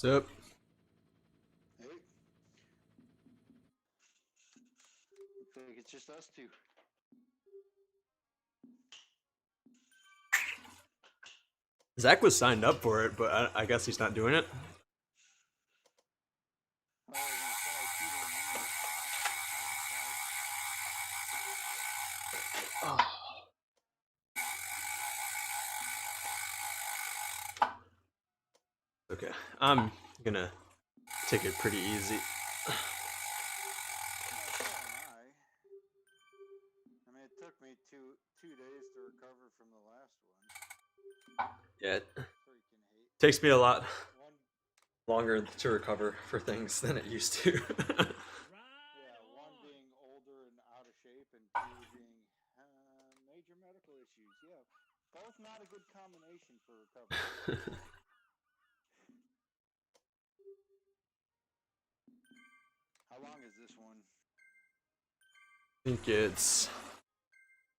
What's up? Hey. Looks like it's just us two. Zach was signed up for it, but I guess he's not doing it. Okay, I'm gonna take it pretty easy. I mean, it took me two days to recover from the last one. Yeah, it takes me a lot longer to recover for things than it used to. Yeah, one being older and out of shape, and two being major medical issues. Yeah, both not a good combination for recovery. How long is this one? I think it's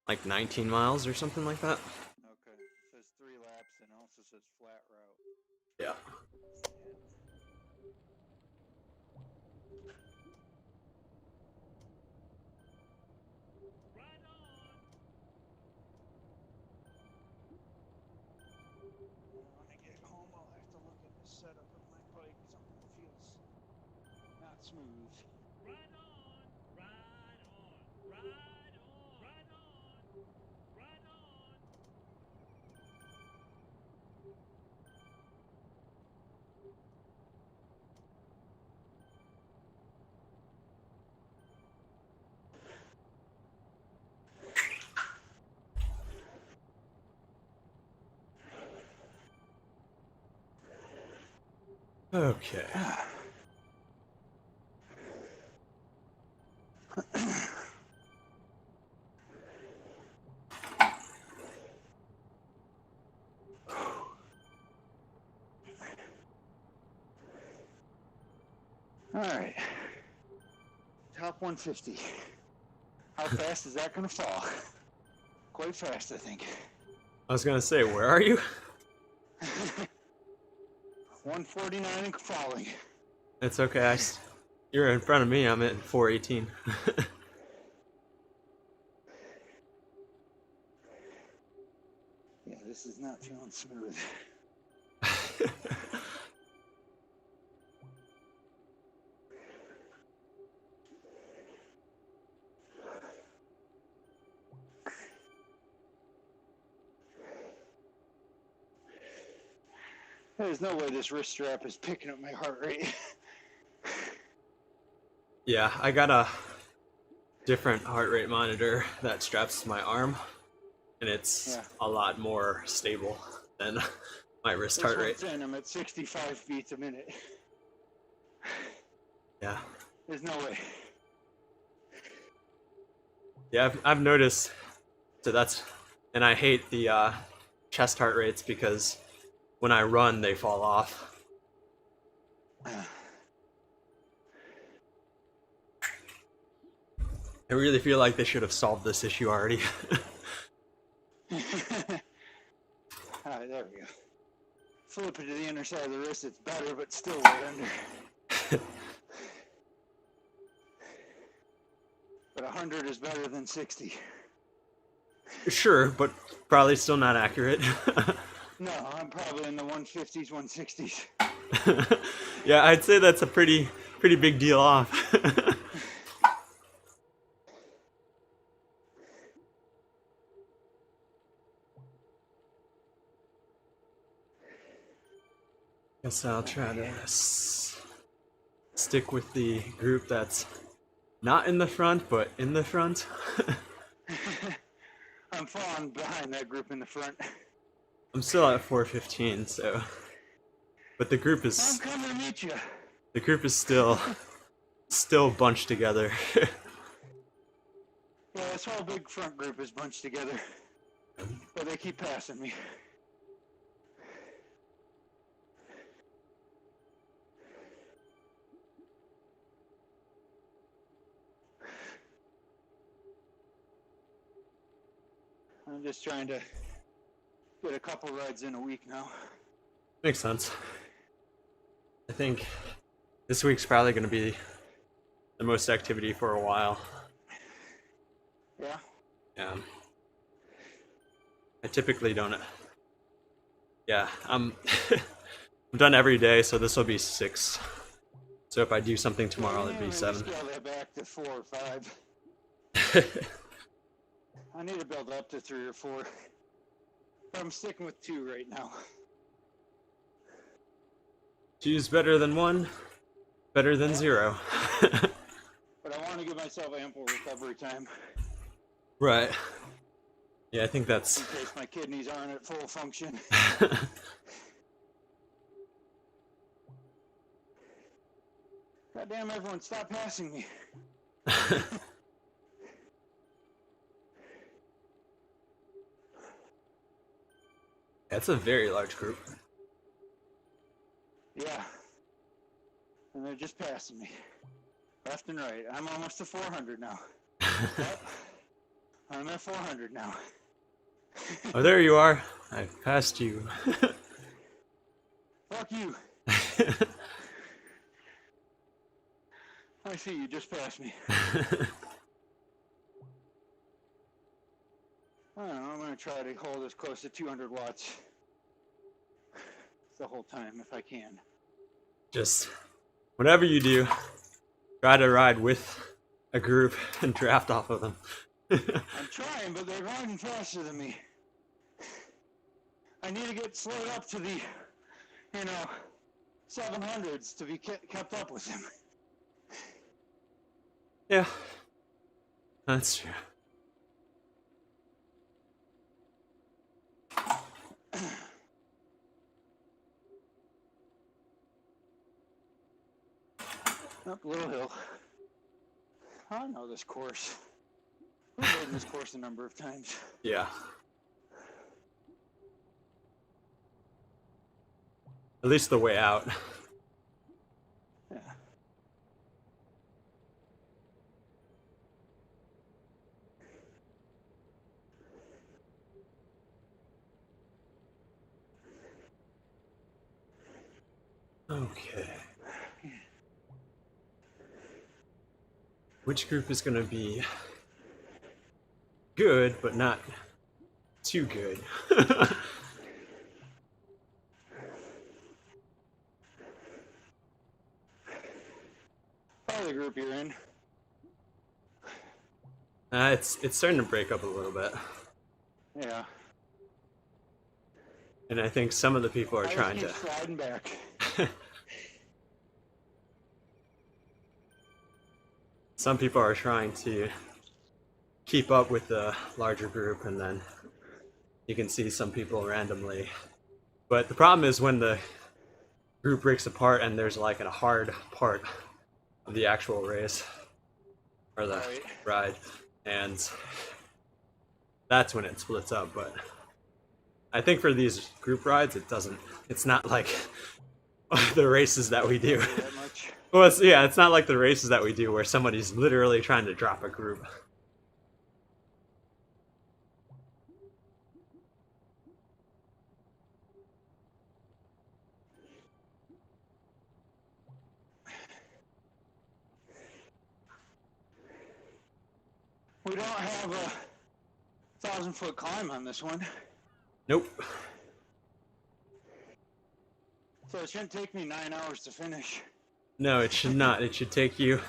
like 19 miles or something like that. Okay, it says 3 laps and also says flat route. Yeah. When I get home, I'll have to look at the setup of my bike. Something feels not smooth. Okay. All right. Top 150. How fast is that going to fall? Quite fast, I think. I was gonna say, where are you? 149 and falling. It's okay. You're in front of me. I'm at 418. Yeah, this is not feeling smooth. There's no way this wrist strap is picking up my heart rate. Yeah, I got a different heart rate monitor that straps to my arm, and it's a lot more stable than my wrist heart rate. I'm at 65 beats a minute. Yeah. There's no way. Yeah, I've noticed. So and I hate the chest heart rates because when I run, they fall off. I really feel like they should have solved this issue already. Alright, there we go. Flip it to the inner side of the wrist, it's better, but still way under. But 100 is better than 60. Sure, but probably still not accurate. No, I'm probably in the 150s, 160s. Yeah, I'd say that's a pretty big deal off. Guess I'll try to stick with the group that's not in the front, but in the front. I'm falling behind that group in the front. I'm still at 415, so. But the group is. I'm coming to meet you. The group is still bunched together. Yeah, this whole big front group is bunched together. But they keep passing me. I'm just trying to get a couple rides in a week now. Makes sense. I think this week's probably going to be the most activity for a while. Yeah? Yeah. I typically don't. Yeah, I'm done every day, so this will be 6. So if I do something tomorrow, it'd be 7. Scale that back to 4 or 5. I need to build up to 3 or 4. But I'm sticking with 2 right now. 2's better than 1, better than 0. But I want to give myself ample recovery time. Right. Yeah, I think that's... In case my kidneys aren't at full function. Goddamn, everyone, stop passing me. That's a very large group. Yeah. And they're just passing me. Left and right. I'm almost to 400 now. Yep. I'm at 400 now. Oh, there you are. I've passed you. Fuck you. I see you just passed me. I don't know, I'm going to try to hold as close to 200 watts the whole time if I can. Just whatever you do, try to ride with a group and draft off of them. I'm trying, but they're riding faster than me. I need to get slowed up to the, 700s to be kept up with them. Yeah, that's true. Up Little Hill. I know this course. We've ridden this course a number of times. Yeah. At least the way out. Yeah. Okay. Which group is going to be good, but not too good? Probably the group you're in. It's starting to break up a little bit. Yeah. And I think some of the people are trying to... sliding back. Some people are trying to keep up with the larger group, and then you can see some people randomly. But the problem is when the group breaks apart and there's like a hard part of the actual race or the ride, and that's when it splits up. But I think for these group rides, it's not like the races that we do. Well, it's not like the races that we do where somebody's literally trying to drop a group. We don't have a 1,000-foot climb on this one. Nope. So it shouldn't take me 9 hours to finish. No, it should not. It should take you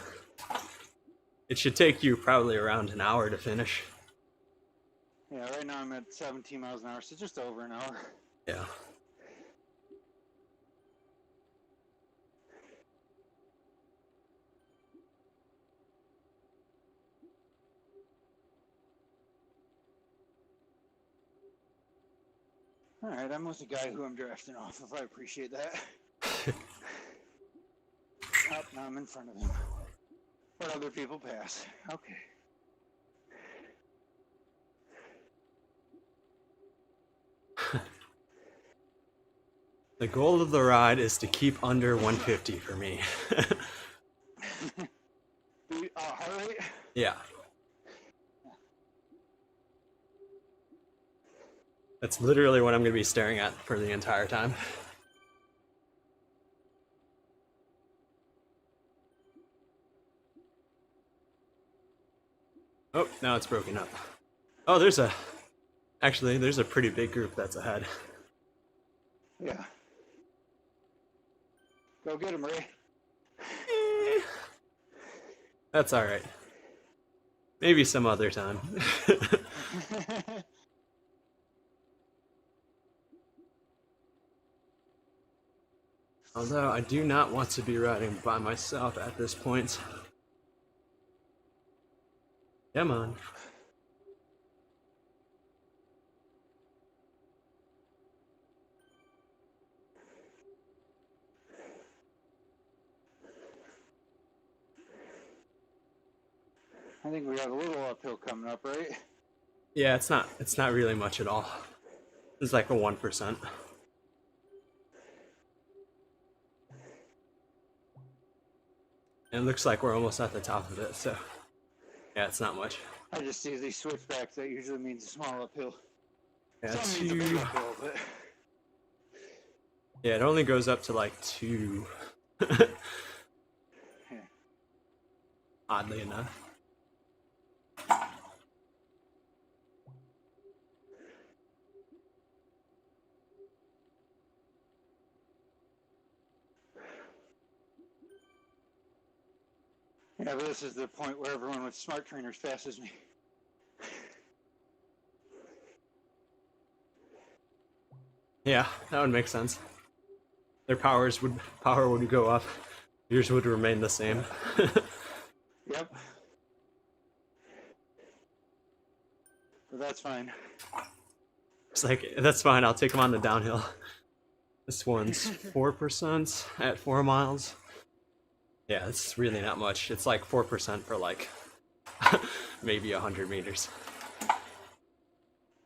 probably around an hour to finish. Yeah, right now I'm at 17 miles an hour, so just over an hour. Yeah. Alright, I'm with the guy who I'm drafting off of. I appreciate that. Oh, now I'm in front of him. But other people pass. Okay. The goal of the ride is to keep under 150 for me. Heart rate? Yeah. That's literally what I'm going to be staring at for the entire time. Oh, now it's broken up. Oh, there's a pretty big group that's ahead. Yeah. Go get him, Ray. That's all right. Maybe some other time. Although I do not want to be riding by myself at this point. Come on. I think we have a little uphill coming up, right? Yeah, it's not really much at all. It's like a 1%. And it looks like we're almost at the top of it, so yeah, it's not much. I just see these switchbacks. That usually means a small uphill. Yeah, Some means a big uphill, but yeah, it only goes up to like 2. yeah. Oddly enough. Yeah, but this is the point where everyone with smart trainers passes me. Yeah, that would make sense. Their power would go up. Yours would remain the same. Yep. But that's fine. It's like, that's fine, I'll take them on the downhill. This one's 4% at 4 miles. Yeah, it's really not much. It's like 4% for like maybe 100 meters.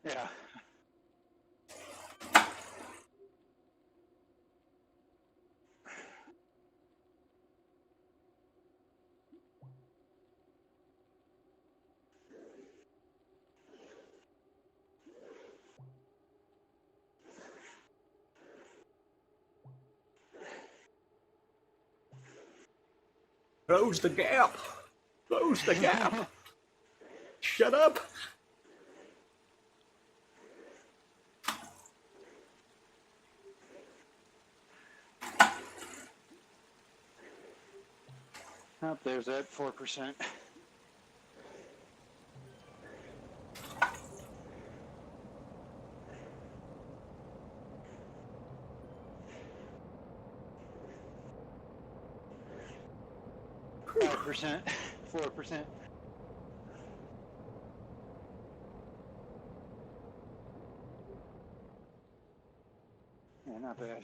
Yeah. Close the gap! Close the gap! Shut up! Oh, there's that 4%. Whew. 5%, 4%. Yeah, not bad.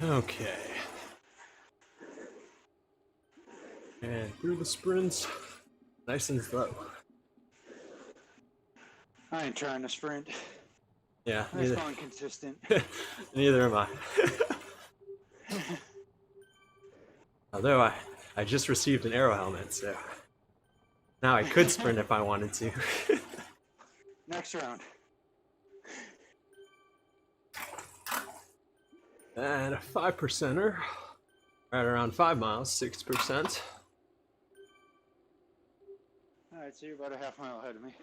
Okay. And through the sprints, nice and slow. I ain't trying to sprint. Yeah, That's fun, consistent. neither am I. Although I just received an arrow helmet, so now I could sprint if I wanted to. Next round. And a 5%er, right around 5 miles, 6%. Alright, so you're about a half mile ahead of me.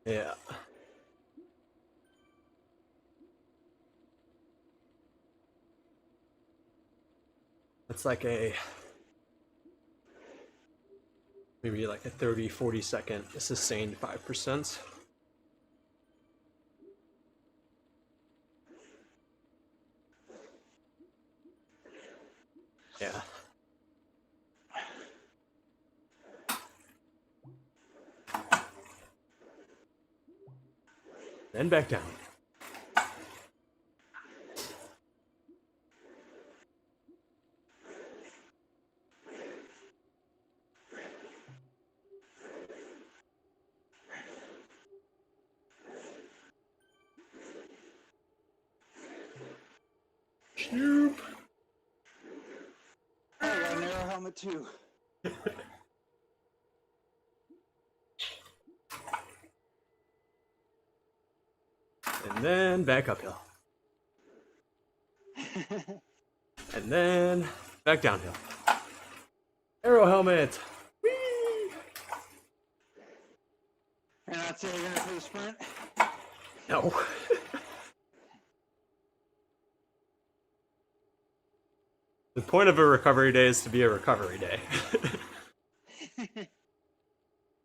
Yeah. That's like maybe like a 30-40 second sustained 5%. Yeah. and back down. Shoop. I got an arrow helmet too. And then back uphill. And then back downhill. Arrow helmet. Whee! And I'd say you're gonna do the sprint. No. The point of a recovery day is to be a recovery day.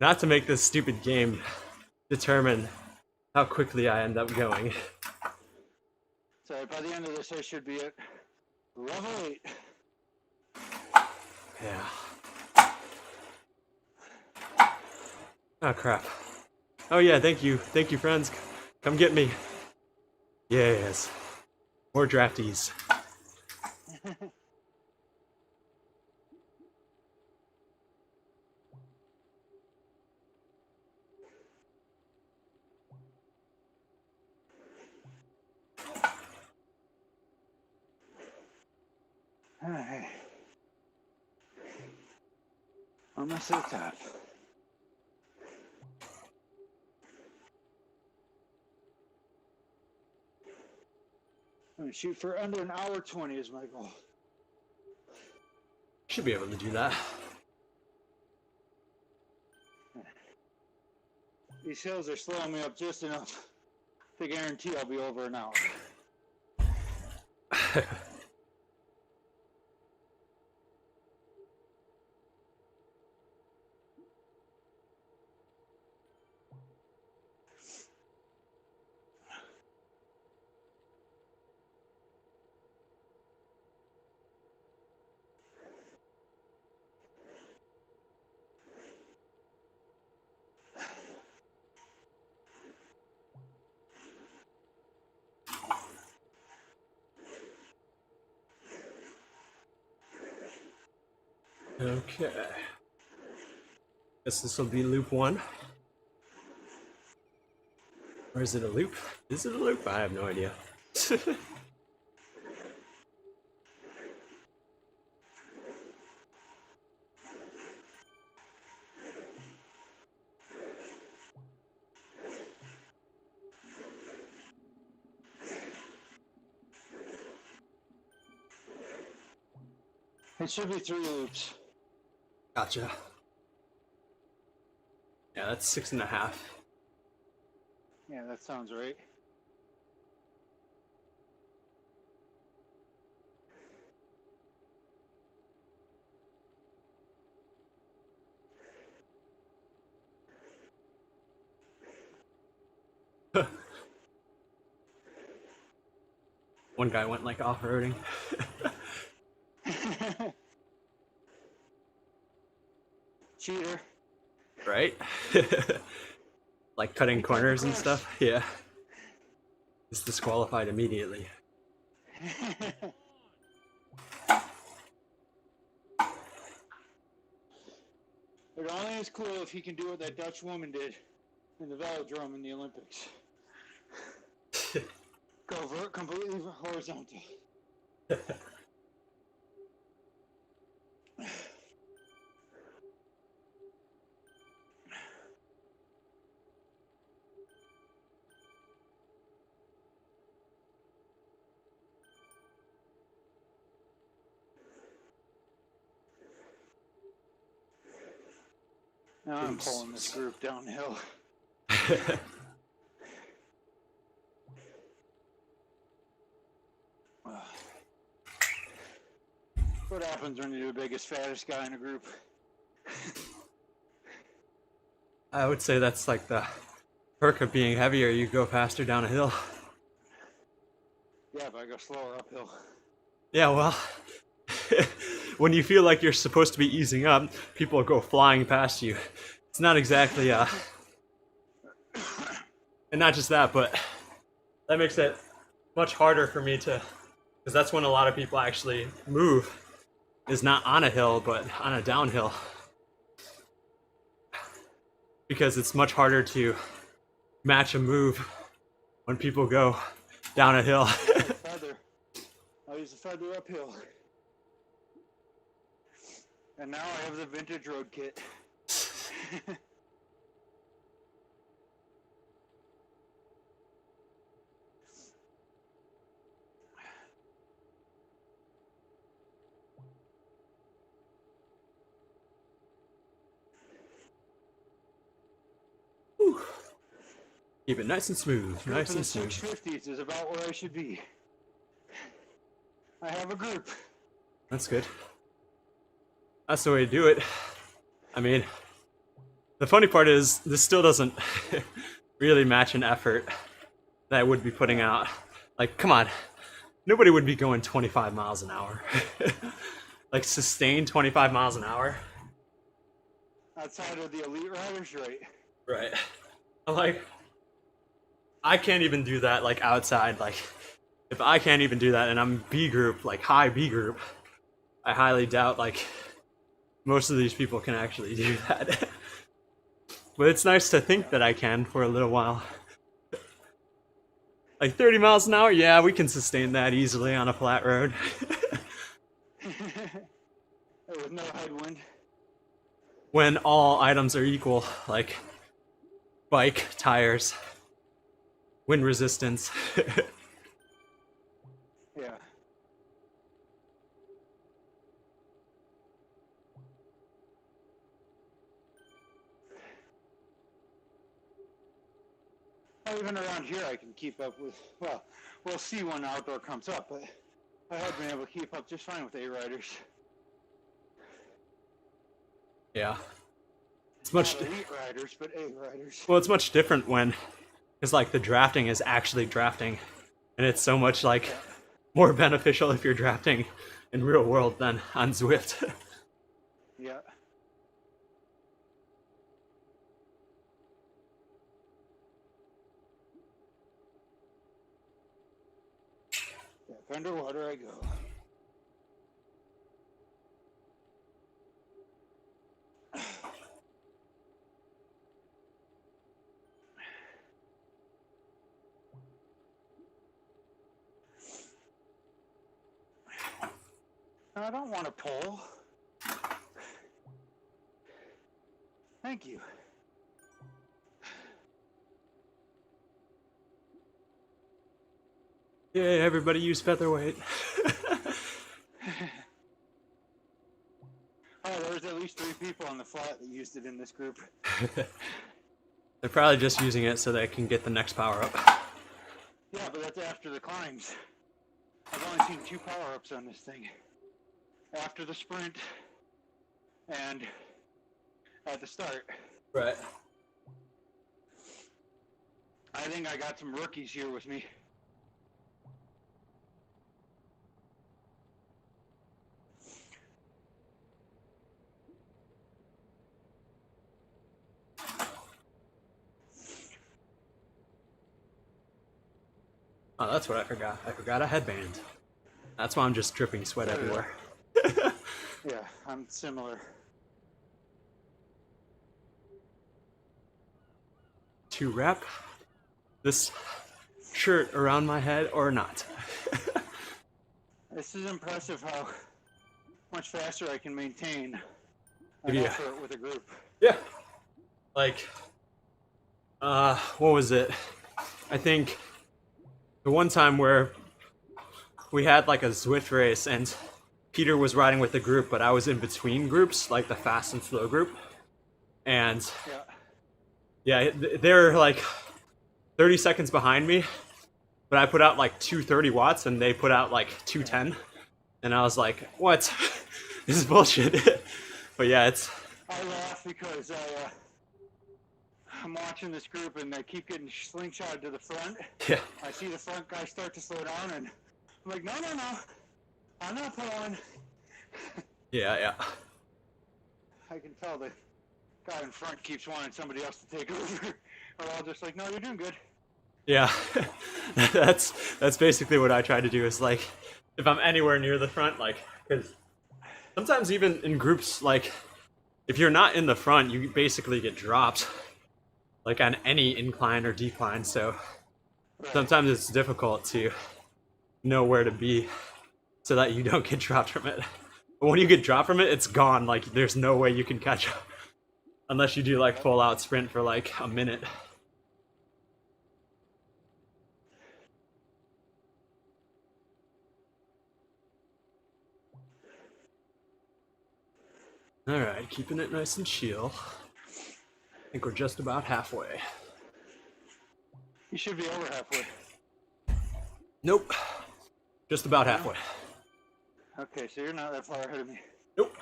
Not to make this stupid game determine how quickly I end up going. So by the end of this, I should be at level 8. Yeah. Oh crap. Oh yeah, thank you friends. Come get me. Yes. More draftees. Alright. Almost at the top. I'm gonna shoot for under an hour 20 is my goal. Should be able to do that. These hills are slowing me up just enough to guarantee I'll be over an hour. Okay. Guess this will be loop 1. Or is it a loop? Is it a loop? I have no idea. It should be 3 loops. Gotcha. Yeah, that's 6.5. Yeah, that sounds right. One guy went like off-roading. Cheater. Right? Like cutting corners and stuff? Yeah. It's disqualified immediately. It only is cool if he can do what that Dutch woman did in the velodrome in the Olympics. Go completely horizontal. Now I'm pulling this group downhill. What happens when you're the biggest, fattest guy in a group? I would say that's like the perk of being heavier. You go faster down a hill. Yeah, but I go slower uphill. Yeah, well, when you feel like you're supposed to be easing up, people go flying past you. It's not exactly an And not just that, but that makes it much harder for me to, because that's when a lot of people actually move, is not on a hill, but on a downhill. Because it's much harder to match a move when people go down a hill. Feather. I use the feather uphill. And now I have the vintage road kit. Keep it nice and smooth, nice and smooth. 650s is about where I should be. I have a group. That's good. That's the way to do it. I mean, the funny part is this still doesn't really match an effort that I would be putting out. Like, come on, nobody would be going 25 miles an hour. Like, sustained 25 miles an hour. Outside of the elite riders, right? Right. I'm like, I can't even do that, like, outside. Like, if I can't even do that and I'm B group, like high B group, I highly doubt, like, most of these people can actually do that. But it's nice to think that I can for a little while. Like 30 miles an hour, yeah, we can sustain that easily on a flat road. With no headwind. When all items are equal, like bike, tires, wind resistance. Yeah. Well, even around here I can keep up with, well, we'll see when outdoor comes up, but I have been able to keep up just fine with A riders. Yeah. It's much Not elite riders, but A riders. well, it's much different when it's like the drafting is actually drafting, and it's so much like more beneficial if you're drafting in real world than on Zwift. Yeah. Back underwater I go. I don't want to pull. Thank you. Yay, everybody use featherweight. Oh, there's at least 3 people on the flat that used it in this group. They're probably just using it so they can get the next power up. Yeah, but that's after the climbs. I've only seen 2 power-ups on this thing. After the sprint and at the start. Right. I think I got some rookies here with me. Oh, that's what I forgot. I forgot a headband. That's why I'm just dripping sweat everywhere. Yeah, I'm similar. 2 wrap this shirt around my head or not. This is impressive how much faster I can maintain Yeah. an effort with a group. Yeah. Like, what was it? I think the one time where we had like a Zwift race and Peter was riding with the group, but I was in between groups, like the fast and slow group. And yeah, they're like 30 seconds behind me, but I put out like 230 watts and they put out like 210. And I was like, what? This is bullshit. But yeah, it's... I laugh because I'm watching this group and they keep getting slingshotted to the front. Yeah. I see the front guy start to slow down and I'm like, no, I'm not pulling. Yeah. I can tell the guy in front keeps wanting somebody else to take over. We're all just like, no, you're doing good. Yeah, that's basically what I try to do. Is like, if I'm anywhere near the front, like, because sometimes even in groups, like, if you're not in the front, you basically get dropped, like on any incline or decline. So Right. sometimes it's difficult to know where to be so that you don't get dropped from it. But when you get dropped from it, it's gone. Like, there's no way you can catch up unless you do like full out sprint for like a minute. All right, keeping it nice and chill. I think we're just about halfway. You should be over halfway. Nope. Just about halfway. Okay, so you're not that far ahead of me. Nope.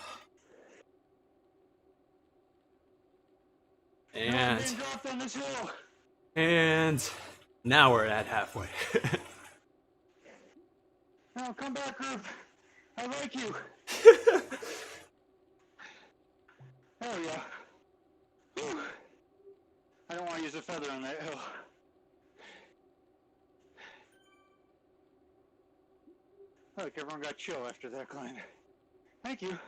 No, I'm And being dropped on this hill. and now we're at halfway. No, come back, group. I like you. Hell yeah. Whew. I don't want to use a feather on that hill. Look, everyone got chill after that climb. Thank you.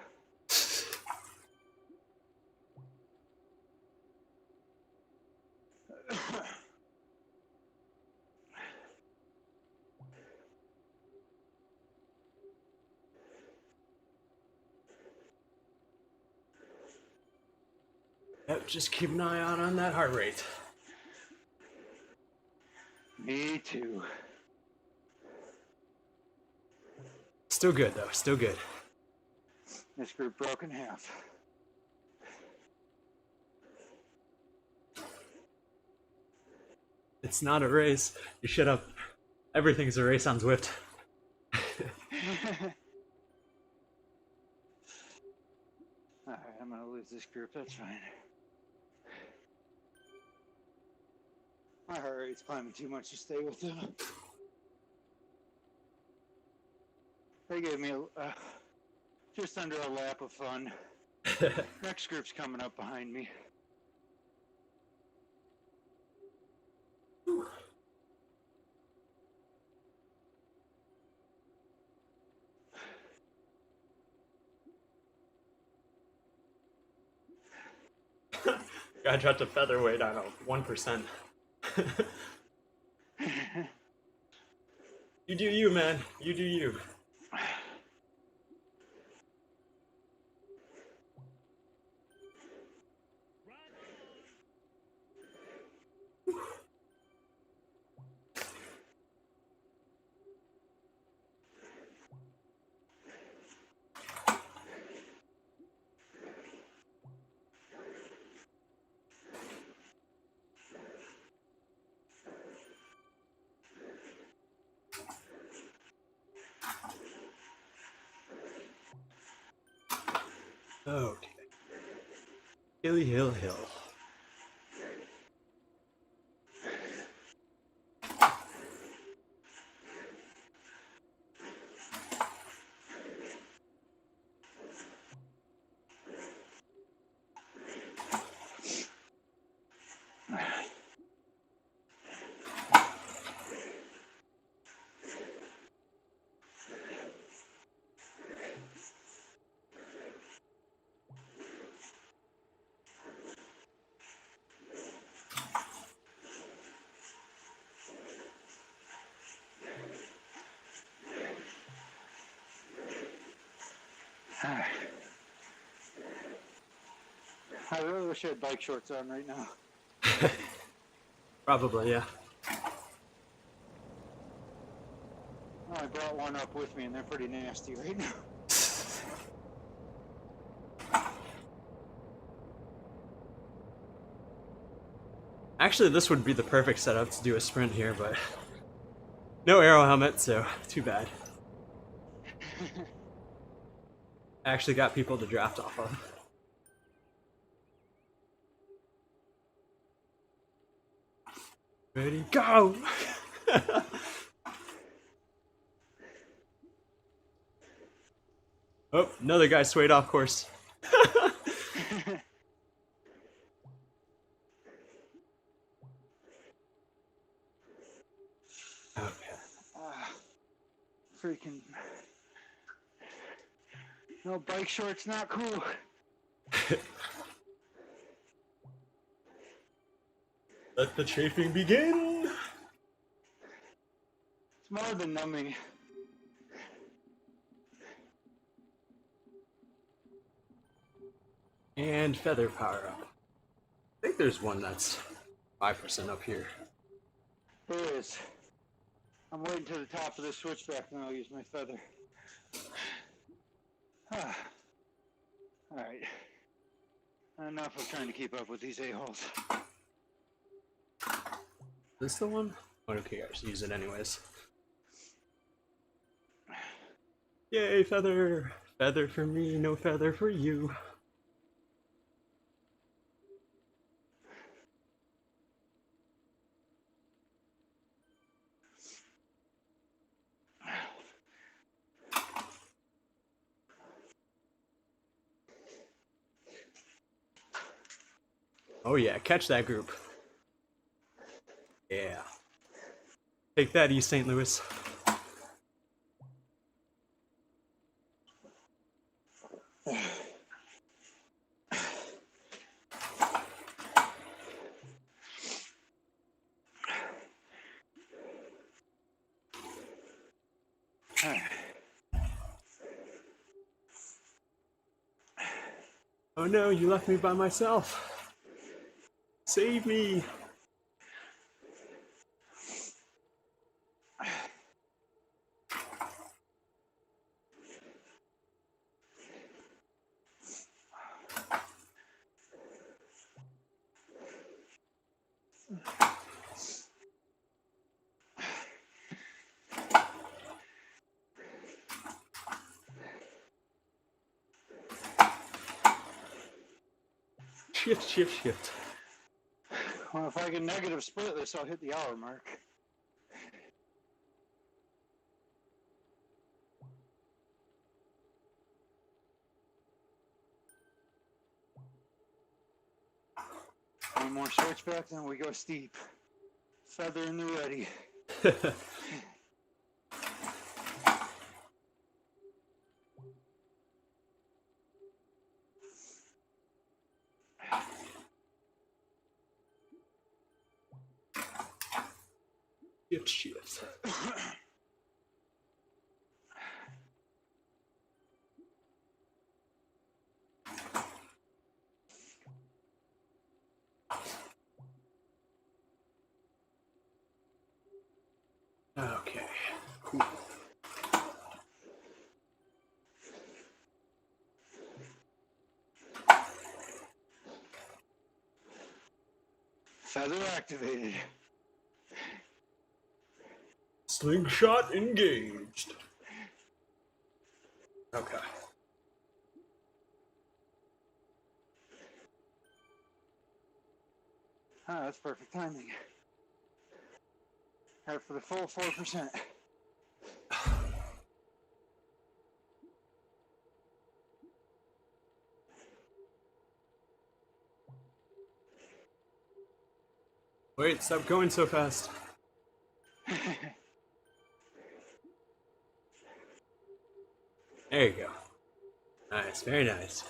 Yep, just keep an eye out on that heart rate. Me too. Still good though, still good. This group broke in half. It's not a race. You shut up. Everything's a race on Zwift. Alright, I'm gonna lose this group, that's fine. My heart rate's climbing too much to stay with them. They gave me just under a lap of fun. Next group's coming up behind me. Guy dropped a featherweight on a 1%. You do you, man. You do you. Okay. Hilly Hill Hill. I really wish I had bike shorts on right now. Probably, yeah. Well, I brought one up with me and they're pretty nasty right now. Actually, this would be the perfect setup to do a sprint here, but no aero helmet, so too bad. I actually got people to draft off of. Ready, go! Oh, another guy swayed off course. No, bike shorts not cool. Let the chafing begin. It's more than numbing. And feather power up. I think there's one that's 5% up here. There is. I'm waiting to the top of this switchback and I'll use my feather. Alright. Enough of trying to keep up with these a-holes. Is this the one? Oh, okay, I just use it anyways. Yay, feather! Feather for me, no feather for you. Oh yeah, catch that group. Yeah. Take that, East St. Louis. Oh no, you left me by myself. Save me. Shift, shift, shift. Well, if I can negative split this, I'll hit the hour mark. One more switchback, then we go steep. Feather in the ready. Shift, shift. Okay, cool. Feather activated. Slingshot engaged. Okay. Ah, that's perfect timing. Head for the full 4%. Wait, stop going so fast. There you go. Nice, very nice.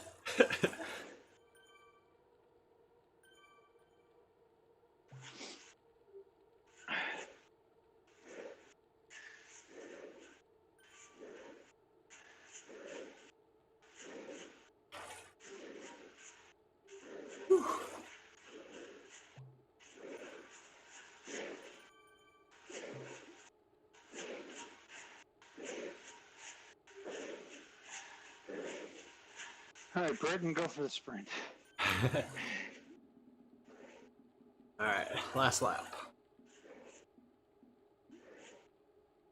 All right, Britton, go for the sprint. Alright, last lap.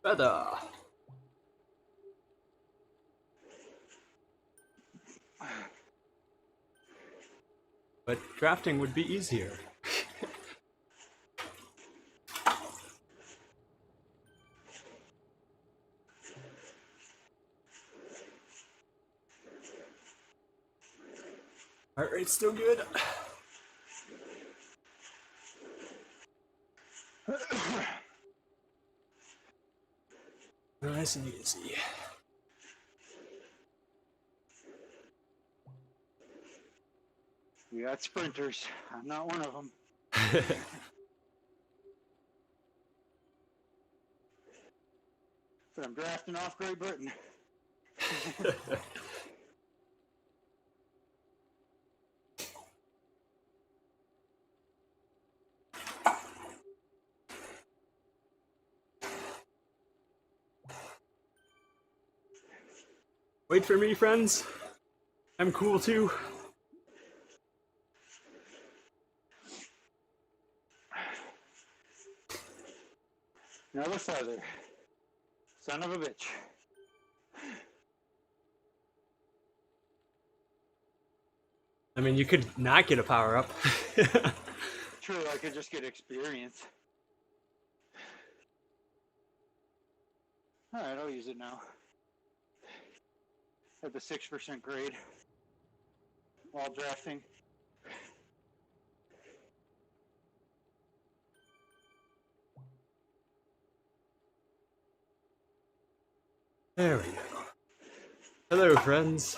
Feather! But drafting would be easier. Heart rate's still good. Nice and easy. We got sprinters. I'm not one of them. But I'm drafting off Great Britain. Wait for me, friends. I'm cool too. Another feather. Son of a bitch. I mean, you could not get a power up. True, I could just get experience. Alright, I'll use it now. At the 6% grade. While drafting. There we go. Hello, friends.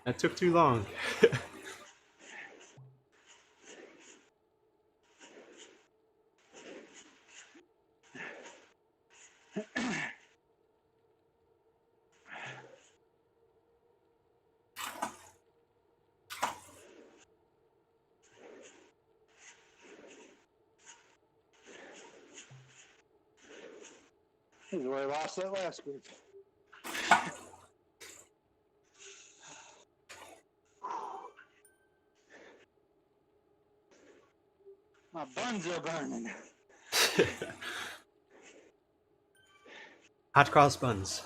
That took too long. This is where I lost that last group. My buns are burning. Hot cross buns.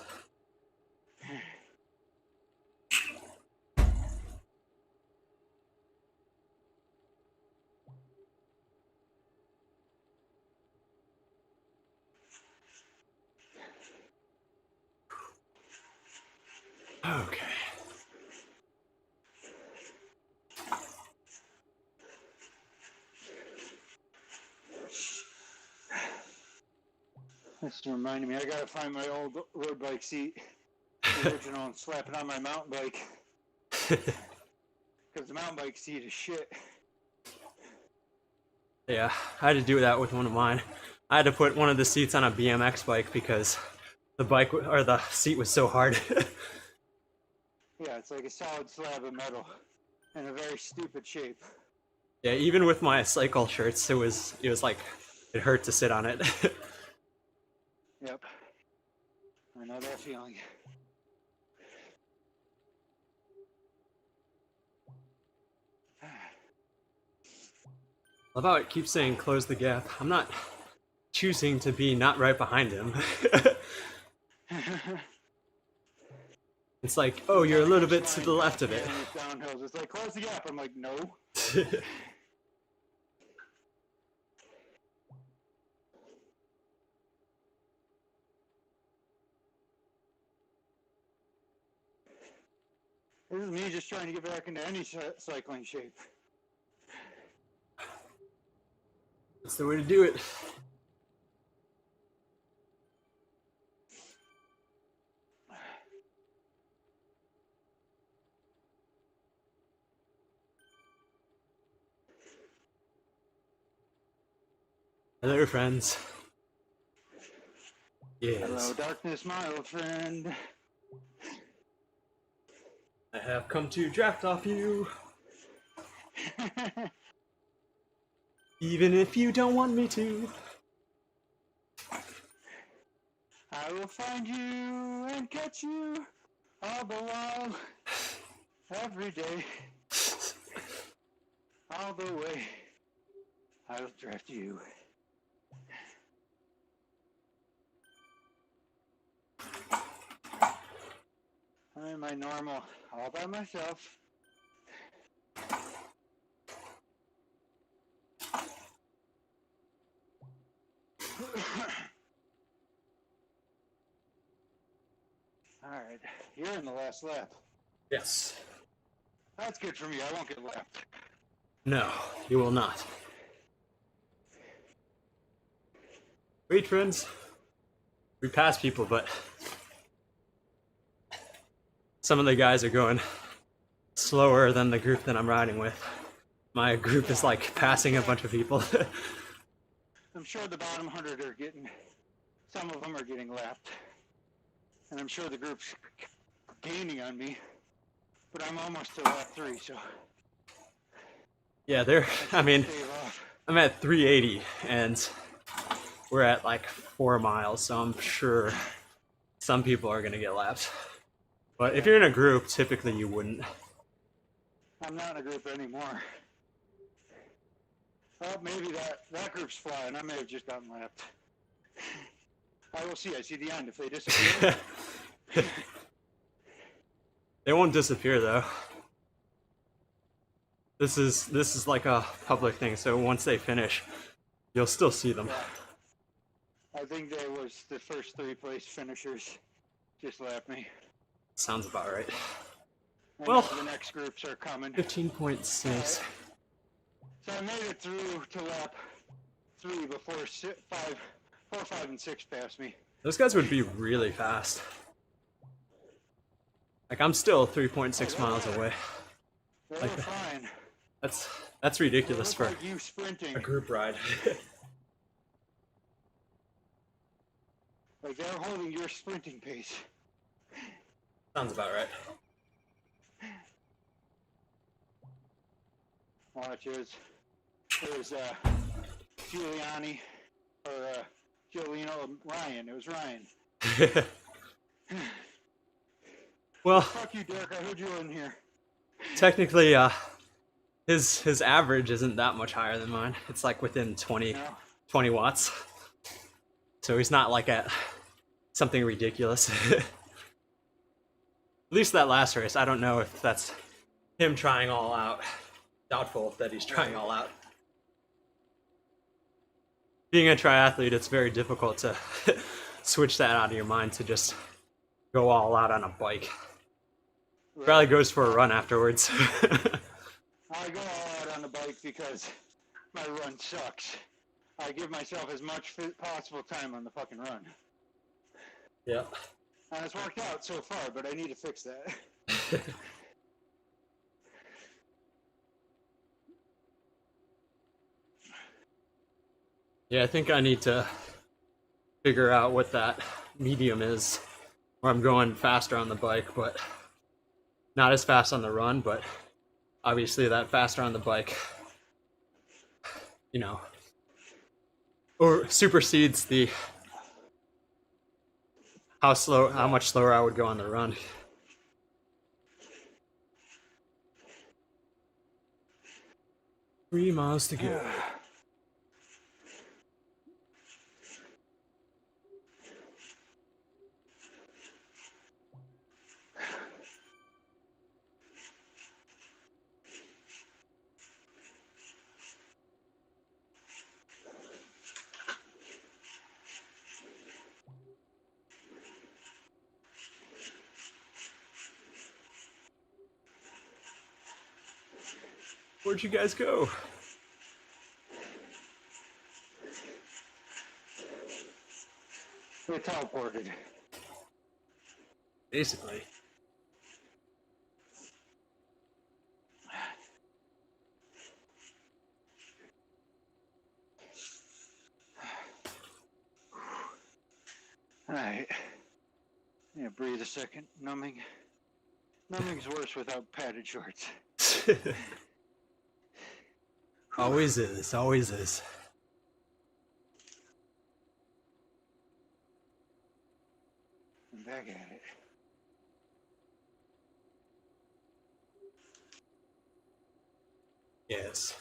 Okay. This reminded me, I gotta find my old road bike seat, the original, and slap it on my mountain bike. Because the mountain bike seat is shit. Yeah, I had to do that with one of mine. I had to put one of the seats on a BMX bike because the bike or the seat was so hard. Yeah, it's like a solid slab of metal in a very stupid shape. Yeah, even with my cycle shirts, it was like it hurt to sit on it. Yep. I know that feeling. Love how it keeps saying close the gap. I'm not choosing to be not right behind him. It's like, oh, you're a little bit to the left of it. Downhills. It's like, close the gap. I'm like, no. This is me just trying to get back into any cycling shape. That's the way to do it. Hello, friends. Yes. Hello, darkness, my old friend. I have come to draft off you. Even if you don't want me to. I will find you and catch you all the while, every day, all the way. I will draft you. I'm in my normal, all by myself. Alright, you're in the last lap. Yes. That's good for me, I won't get lapped. No, you will not. Wait, friends. We pass people, but some of the guys are going slower than the group that I'm riding with. My group is like passing a bunch of people. I'm sure the bottom 100 are getting, some of them are getting lapped. And I'm sure the group's gaining on me. But I'm almost to lap 3, so. Yeah, I mean, stave off. I'm at 380 and we're at like 4 miles, so I'm sure some people are gonna get lapped. But if you're in a group, typically you wouldn't. I'm not in a group anymore. Well, maybe that group's flying. I may have just gotten lapped. I will see. I see the end. If they disappear. They won't disappear though. This is like a public thing, so once they finish, you'll still see them. Yeah. I think there was the first 3 place finishers just lapped me. Sounds about right. And Well, the next groups are coming. 15.6. So I made it through to lap 3 before 4, 5, and 6 passed me. Those guys would be really fast. Like I'm still 3.6 miles away. They Like were fine. That's ridiculous for like you sprinting. a group ride. Like they're holding your sprinting pace. Sounds about right. Watch there's Giuliani or Ryan. It was Ryan. Well, fuck you, Derek. I heard you in here. Technically, his average isn't that much higher than mine. It's like within 20 watts. So he's not like at something ridiculous. At least that last race, I don't know if that's him trying all out. Doubtful that he's trying all out. Being a triathlete, it's very difficult to switch that out of your mind to just go all out on a bike. Probably goes for a run afterwards. I go all out on the bike because my run sucks. I give myself as much possible time on the fucking run. Yeah. And it's worked out so far, but I need to fix that. Yeah, I think I need to figure out what that medium is, where I'm going faster on the bike, but not as fast on the run, but obviously that faster on the bike, or supersedes the how much slower I would go on the run. Three miles to go. Where'd you guys go? We're teleported. Basically. Alright. Yeah, breathe a second. Numbing's worse without padded shorts. Always is, always is. I'm back at it. Yes.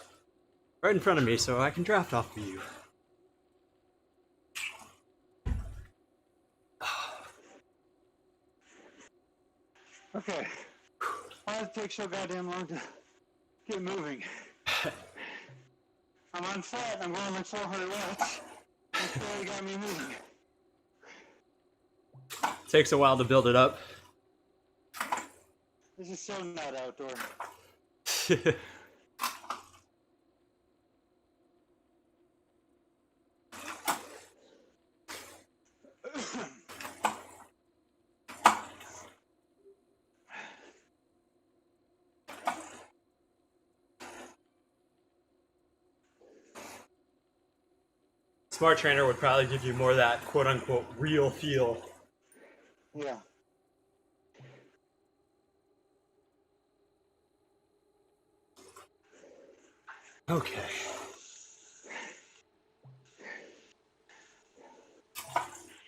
Right in front of me, so I can draft off of you. Okay. Why does it take so goddamn long to get moving? I'm on flat and I'm going like 400 watts. It's barely got me moving. Takes a while to build it up. This is so not outdoor. Smart trainer would probably give you more of that quote unquote real feel. Yeah. Okay.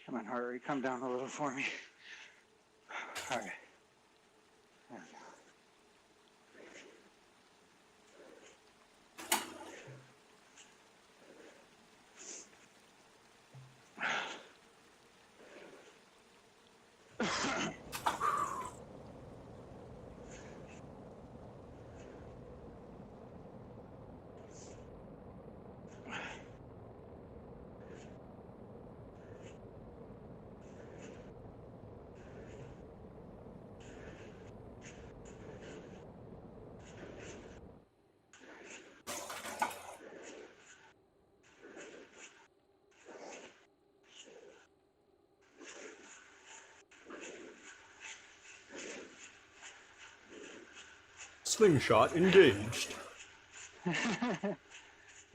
Come on, heart rate, come down a little for me. All right. There we go. Slingshot engaged. You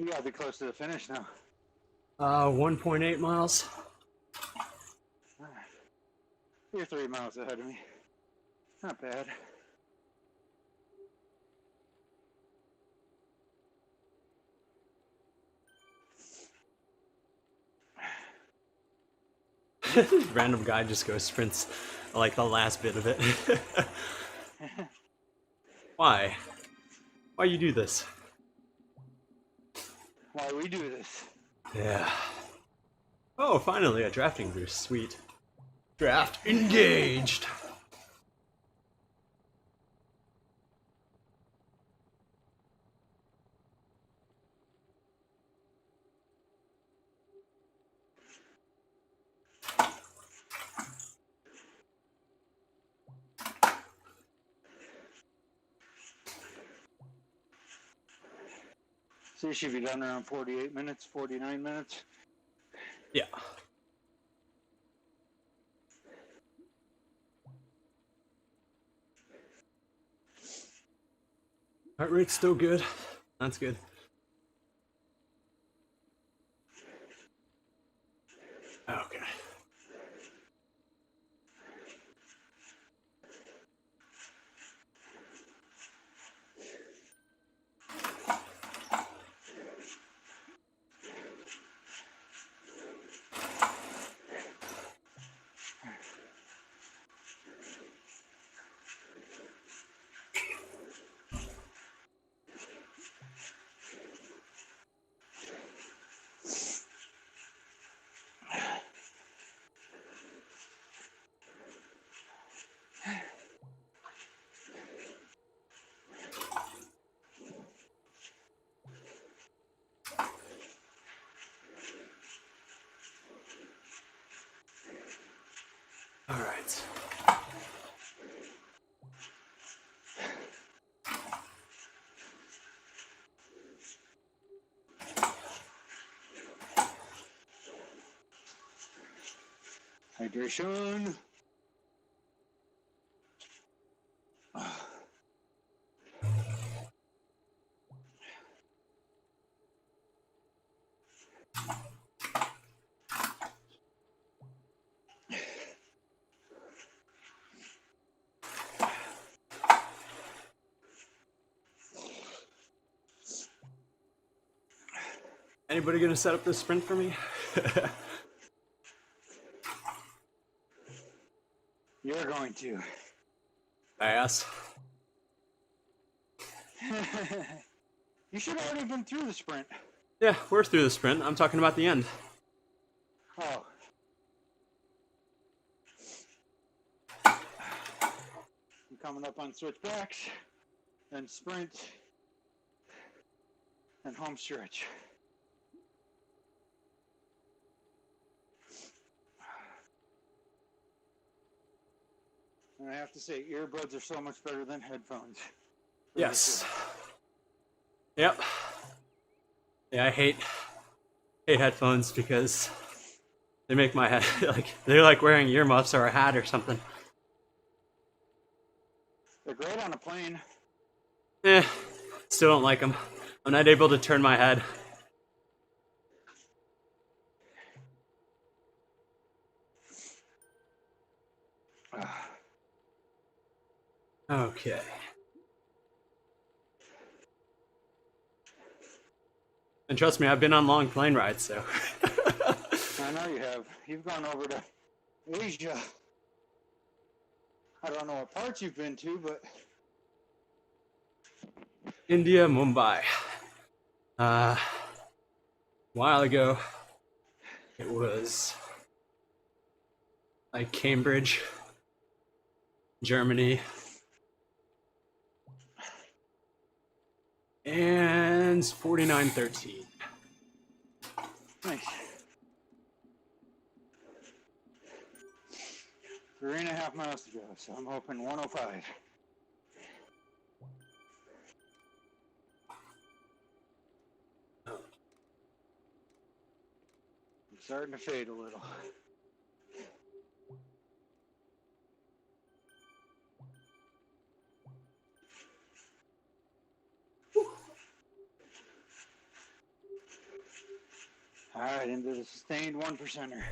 gotta be close to the finish now. 1.8 miles. All right. You're 3 miles ahead of me. Not bad. Random guy just goes sprints like the last bit of it. Why? Why you do this? Why we do this? Yeah. Oh, finally a drafting boost. Sweet. Draft engaged. So you should be done around 48 minutes, 49 minutes. Yeah. Heart rate's still good. That's good. Okay. All right. Hydration. Anybody gonna set up this sprint for me? You're going to. Ass. You should have already been through the sprint. Yeah, we're through the sprint. I'm talking about the end. Oh. I'm coming up on switchbacks, then sprint, and home stretch. And I have to say, earbuds are so much better than headphones. Yes. Yep. Yeah, I hate headphones because they make my head like they're like wearing earmuffs or a hat or something. They're great on a plane. Still don't like them. I'm not able to turn my head. Okay. And trust me, I've been on long plane rides, so. I know you have. You've gone over to Asia. I don't know what parts you've been to, but India, Mumbai. A while ago, it was like Cambridge, Germany, and 4913. nice. 3.5 miles to go, so I'm hoping 105. I'm starting to fade a little. All right, into the sustained 1%er.